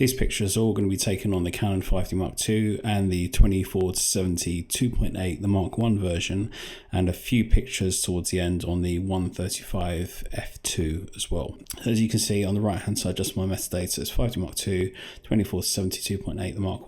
These pictures are all going to be taken on the Canon 5D Mark II and the 24-70 2.8, the Mark I version, and a few pictures towards the end on the 135 f2 as well. As you can see on the right hand side, just my metadata, it's 5D Mark II, 24-70 2.8, the Mark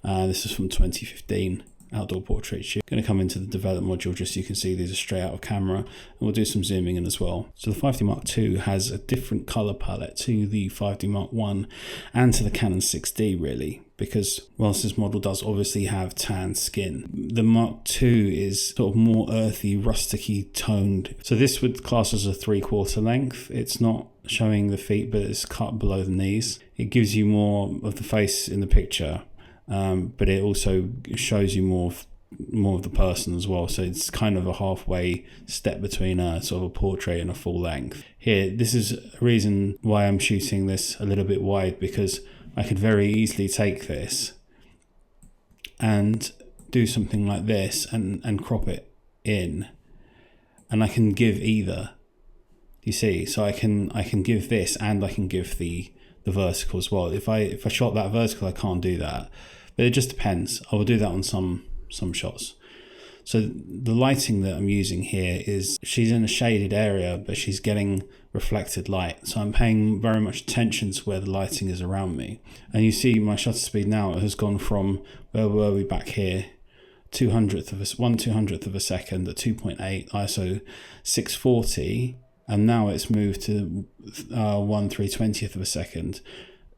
I. This is from 2015. Outdoor portrait shoot. Going to come into the develop module just so you can see these are straight out of camera, and we'll do some zooming in as well. So the 5D Mark II has a different color palette to the 5D Mark I and to the Canon 6D really, because whilst this model does obviously have tan skin, the Mark II is sort of more earthy, rusticy toned. So this would class as a 3/4 length. It's not showing the feet, but it's cut below the knees. It gives you more of the face in the picture. But it also shows you more of the person as well, so it's kind of a halfway step between a sort of a portrait and a full length. Here, this is a reason why I'm shooting this a little bit wide, because I could very easily take this and do something like this and crop it in, and I can give either, you see, so I can give this and I can give the vertical as well. If I shot that vertical, I can't do that, but it just depends. I will do that on some shots. So the lighting that I'm using here is, she's in a shaded area, but she's getting reflected light. So I'm paying very much attention to where the lighting is around me. And you see my shutter speed now has gone from, where were we back here? 1/200th of a second at 2.8 ISO 640. And now it's moved to 1/320th of a second,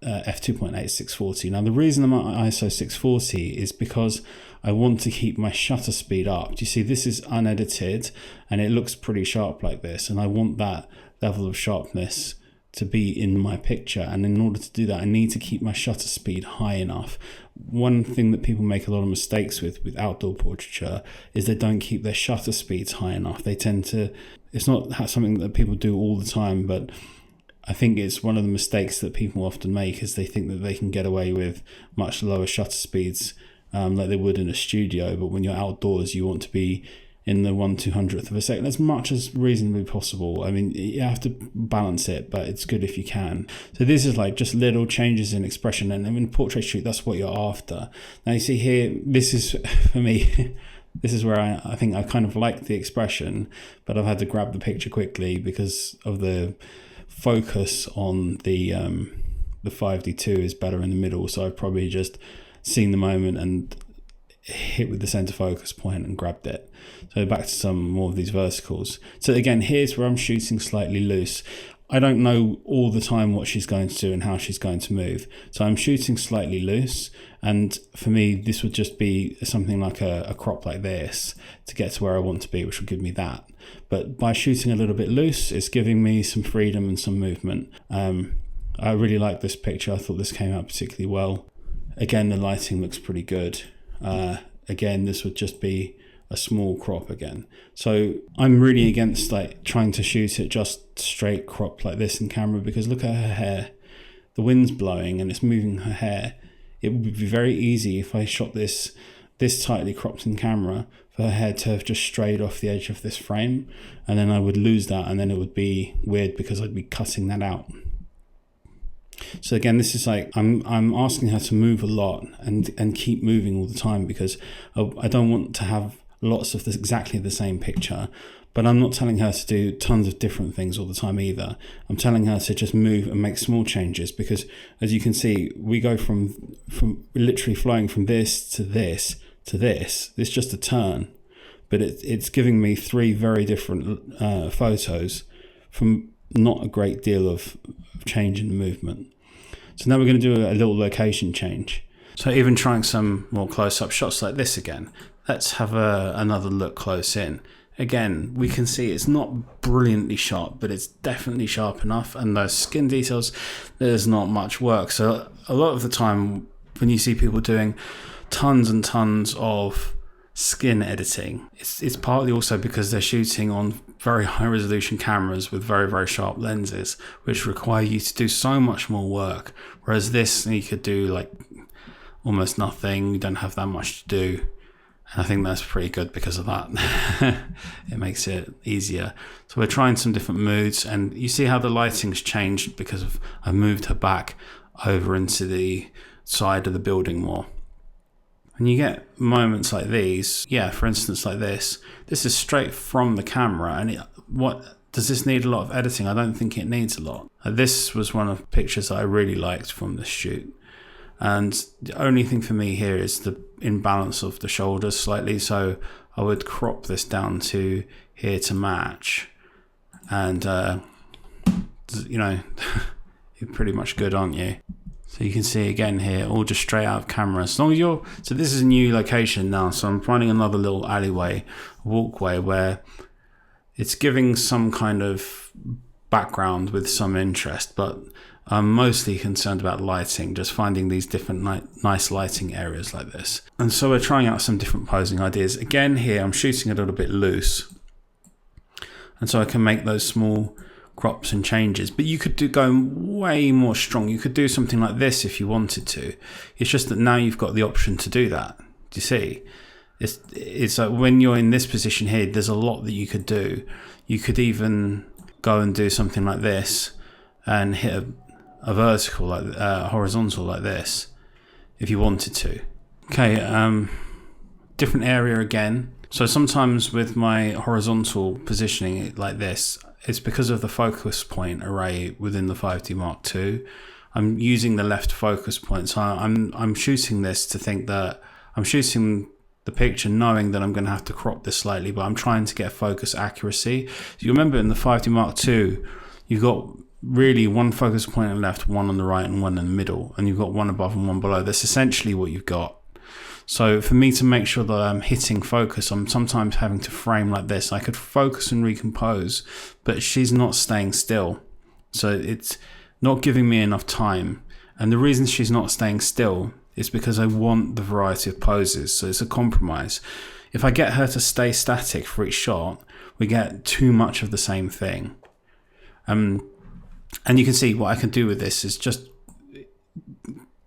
f2.8 640. Now the reason I'm at ISO 640 is because I want to keep my shutter speed up. Do you see, this is unedited and it looks pretty sharp like this, and I want that level of sharpness to be in my picture, and in order to do that I need to keep my shutter speed high enough. One thing that people make a lot of mistakes with outdoor portraiture is they don't keep their shutter speeds high enough. They tend to, it's not something that people do all the time, but I think it's one of the mistakes that people often make, is they think that they can get away with much lower shutter speeds like they would in a studio, but when you're outdoors you want to be in the 1/200th of a second as much as reasonably possible. I mean, you have to balance it, but it's good if you can. So this is like just little changes in expression, and in a portrait shoot that's what you're after. Now you see here, this is for me this is where I think I kind of like the expression, but I've had to grab the picture quickly because of the focus on the 5D2 is better in the middle, so I've probably just seen the moment and hit with the center focus point and grabbed it. So back to some more of these verticals. So again, here's where I'm shooting slightly loose. I don't know all the time what she's going to do and how she's going to move, so I'm shooting slightly loose, and for me this would just be something like a crop like this to get to where I want to be, which will give me that. But by shooting a little bit loose, it's giving me some freedom and some movement. I really like this picture. I thought this came out particularly well. Again, the lighting looks pretty good. Again, this would just be a small crop again. So I'm really against like trying to shoot it just straight crop like this in camera, because look at her hair. The wind's blowing and it's moving her hair. It would be very easy if I shot this tightly cropped in camera for her hair to have just strayed off the edge of this frame, and then I would lose that, and then it would be weird because I'd be cutting that out. So again, this is like I'm asking her to move a lot and keep moving all the time, because I don't want to have lots of this exactly the same picture, but I'm not telling her to do tons of different things all the time either. I'm telling her to just move and make small changes, because as you can see, we go from literally flowing from this to this to this. It's just a turn, but it's giving me three very different photos from not a great deal of change in the movement. So now we're going to do a little location change. So even trying some more close-up shots like this again. Let's have another look close in. Again, we can see it's not brilliantly sharp, but it's definitely sharp enough, and those skin details, there's not much work. So a lot of the time when you see people doing tons and tons of skin editing, it's partly also because they're shooting on very high resolution cameras with very, very sharp lenses, which require you to do so much more work. Whereas this, you could do like almost nothing. You don't have that much to do. And I think that's pretty good because of that. It makes it easier. So we're trying some different moods, and you see how the lighting's changed because I've moved her back. over into the side of the building more. And you get moments like these, for instance like this is straight from the camera, and does this need a lot of editing? I don't think it needs a lot. This was one of the pictures that I really liked from the shoot. And the only thing for me here is the imbalance of the shoulders slightly. So I would crop this down to here to match. And, you're pretty much good, aren't you? So you can see again here, all just straight out of camera. As long as so this is a new location now. So I'm finding another little alleyway, walkway, where it's giving some kind of background with some interest, but I'm mostly concerned about lighting, just finding these different nice lighting areas like this. And so we're trying out some different posing ideas. Again here, I'm shooting a little bit loose. And so I can make those small crops and changes, but you could go way more strong. You could do something like this if you wanted to. It's just that now you've got the option to do that. Do you see? It's like when you're in this position here, there's a lot that you could do. You could even go and do something like this and hit a vertical, like horizontal like this, if you wanted to. Okay, different area again. So sometimes with my horizontal positioning like this, it's because of the focus point array within the 5D Mark II. I'm using the left focus point, so I'm shooting this to think that I'm shooting the picture knowing that I'm going to have to crop this slightly, but I'm trying to get focus accuracy. So you remember in the 5D Mark II, you've got really one focus point on the left, one on the right, and one in the middle, and you've got one above and one below. That's essentially what you've got. So for me to make sure that I'm hitting focus, I'm sometimes having to frame like this. I could focus and recompose, but she's not staying still. So it's not giving me enough time. And the reason she's not staying still is because I want the variety of poses. So it's a compromise. If I get her to stay static for each shot, we get too much of the same thing. And you can see what I can do with this is just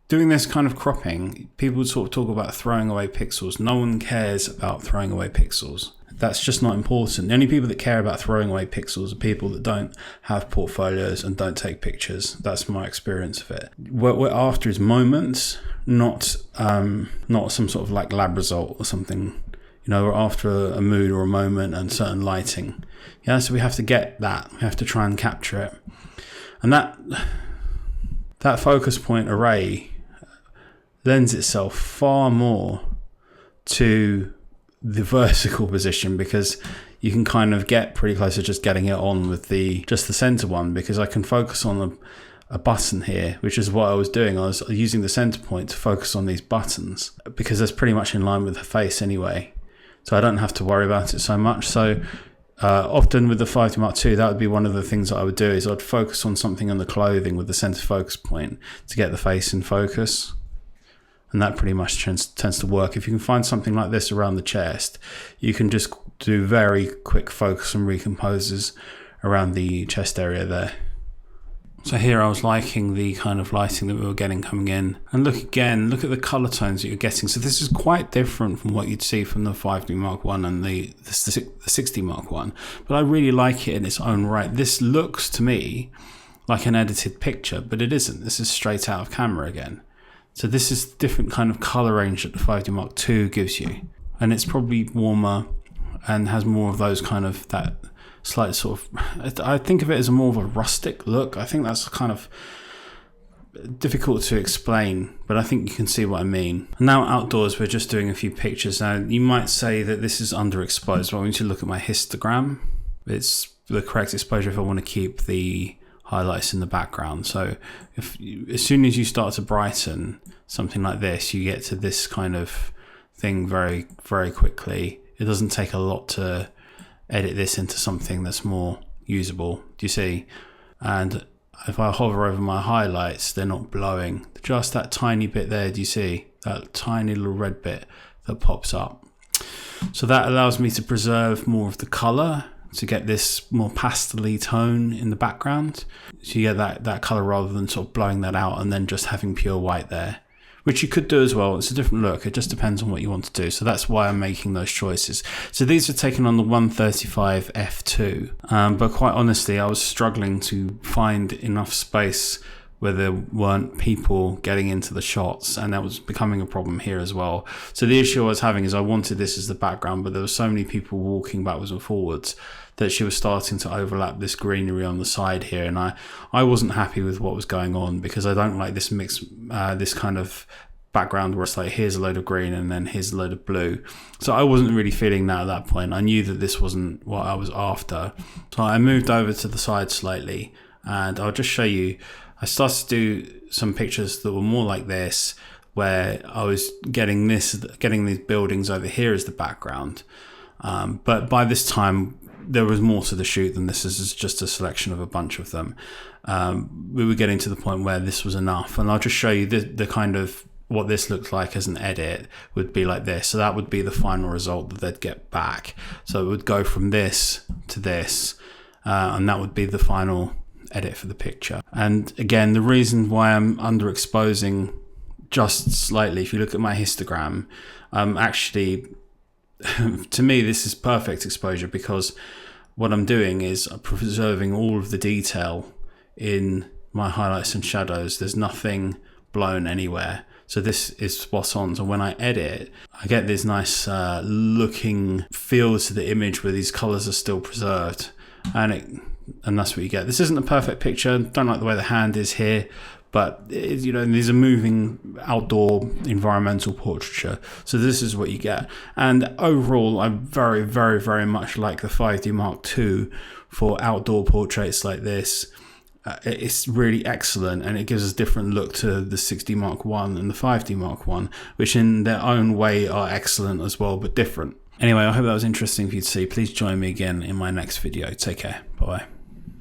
doing this kind of cropping. People sort of talk about throwing away pixels. No one cares about throwing away pixels. That's just not important. The only people that care about throwing away pixels are people that don't have portfolios and don't take pictures. That's my experience of it. What we're after is moments, not some sort of like lab result or something. We're after a mood or a moment and certain lighting. So we have to get that. We have to try and capture it. And that focus point array lends itself far more to the vertical position, because you can kind of get pretty close to just getting it on with just the center one, because I can focus on a button here, which is what I was doing. I was using the center point to focus on these buttons because that's pretty much in line with the face anyway. So I don't have to worry about it so much. So often with the 5D Mark II, that would be one of the things that I would do, is I'd focus on something on the clothing with the center focus point to get the face in focus. And that pretty much tends to work. If you can find something like this around the chest, you can just do very quick focus and recomposes around the chest area there. So here I was liking the kind of lighting that we were getting coming in. And look at the color tones that you're getting. So this is quite different from what you'd see from the 5D Mark I and the 6D Mark I. But I really like it in its own right. This looks to me like an edited picture, but it isn't. This is straight out of camera again. So this is different kind of color range that the 5D Mark II gives you. And it's probably warmer and has more of those kind of that slight sort of, I think of it as more of a rustic look. I think that's kind of difficult to explain, but I think you can see what I mean. Now outdoors, we're just doing a few pictures. Now you might say that this is underexposed, but I want you to look at my histogram. It's the correct exposure if I want to keep the highlights in the background. So as soon as you start to brighten something like this, you get to this kind of thing very, very quickly. It doesn't take a lot to edit this into something that's more usable. Do you see? And if I hover over my highlights, they're not blowing. Just that tiny bit there, do you see? That tiny little red bit that pops up. So that allows me to preserve more of the color, to get this more pastel-y tone in the background. So you get that color rather than sort of blowing that out and then just having pure white there, which you could do as well. It's a different look. It just depends on what you want to do. So that's why I'm making those choices. So these are taken on the 135 f2. But quite honestly, I was struggling to find enough space where there weren't people getting into the shots, and that was becoming a problem here as well. So the issue I was having is I wanted this as the background, but there were so many people walking backwards and forwards that she was starting to overlap this greenery on the side here, and I wasn't happy with what was going on, because I don't like this mix, this kind of background where it's like, here's a load of green and then here's a load of blue. So I wasn't really feeling that at that point. I knew that this wasn't what I was after. So I moved over to the side slightly, and I'll just show you. I started to do some pictures that were more like this, where I was getting these buildings over here as the background. But by this time, there was more to the shoot than this. This is just a selection of a bunch of them. We were getting to the point where this was enough. And I'll just show you the kind of what this looks like as an edit would be like this. So that would be the final result that they'd get back. So it would go from this to this, and that would be the final edit for the picture. And again, the reason why I'm underexposing just slightly, if you look at my histogram, actually, to me, this is perfect exposure, because what I'm doing is I'm preserving all of the detail in my highlights and shadows. There's nothing blown anywhere. So this is spot on. So when I edit, I get this nice looking feel to the image where these colors are still preserved. And that's what you get. This isn't a perfect picture. Don't like the way the hand is here, but you know, these are moving outdoor environmental portraiture. So this is what you get. And overall, I very, very, very much like the 5D Mark II for outdoor portraits like this. It's really excellent, and it gives a different look to the 6D Mark I and the 5D Mark I, which in their own way are excellent as well, but different. Anyway, I hope that was interesting for you to see. Please join me again in my next video. Take care. Bye-bye.